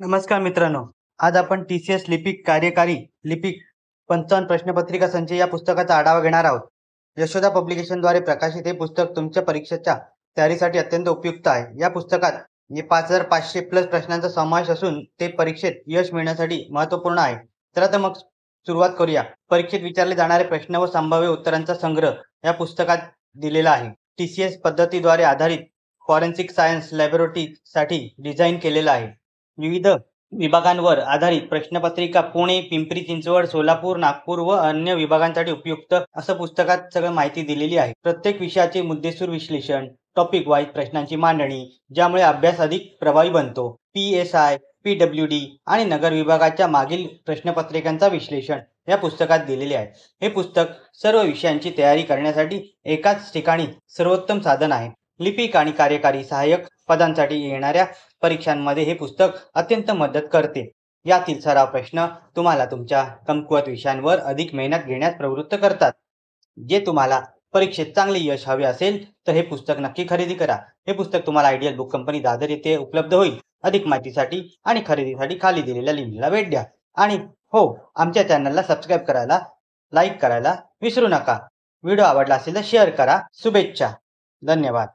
नमस्कार मित्रांनो, आज आपण TCS लिपिक कार्यकारी लिपिक 55 प्रश्नपत्रिका संच या पुस्तकाचा आढावा घेणार आहोत. यशोदा पब्लिकेशनद्वारे प्रकाशित हे पुस्तक तुमच्या परीक्षेच्या तयारीसाठी अत्यंत उपयुक्त आहे. या पुस्तकात 5500 प्लस प्रश्नांचा समावेश असून ते परीक्षेत यश मिळवण्यासाठी महत्त्वपूर्ण आहे. चला तर मग सुरुवात करूया. परीक्षेत विचारले जाणारे प्रश्न व संभाव्य उत्तरांचा संग्रह या पुस्तकात दिलेला आहे. TCS पद्धतीद्वारे आधारित फॉरेन्सिक सायन्स लॅबोरेटरीसाठी डिझाईन केलेला आहे. विविध विभागांवर आधारित प्रश्नपत्रिका पुणे, पिंपरी चिंचवड, सोलापूर, नागपूर व अन्य विभागांसाठी उपयुक्त असं पुस्तकात सगळं माहिती दिलेली आहे. प्रत्येक विषयाचे मुद्देसूद विश्लेषण, टॉपिक वाईज प्रश्नांची मांडणी, ज्यामुळे अभ्यास अधिक प्रभावी बनतो. PSI, PWD आणि नगर विभागाच्या मागील प्रश्नपत्रिकांचा विश्लेषण या पुस्तकात दिलेले आहे. हे पुस्तक सर्व विषयांची तयारी करण्यासाठी एकाच ठिकाणी सर्वोत्तम साधन आहे. लिपिक आणि कार्यकारी सहाय्यक पदांसाठी येणाऱ्या परीक्षांमध्ये हे पुस्तक अत्यंत मदत करते. यातील सराव प्रश्न तुम्हाला तुमच्या कमकुवत विषयांवर अधिक मेहनत घेण्यास प्रवृत्त करतात. जे तुम्हाला परीक्षेत चांगले यश हवे असेल तर हे पुस्तक नक्की खरेदी करा. हे पुस्तक तुम्हाला आयडियल बुक कंपनी दादर येथे उपलब्ध होईल. अधिक माहितीसाठी आणि खरेदीसाठी खाली दिलेल्या लिंकला भेट द्या. आणि हो, आमच्या चॅनलला सबस्क्राईब करायला, लाईक करायला विसरू नका. व्हिडिओ आवडला असेल तर शेअर करा. शुभेच्छा. धन्यवाद.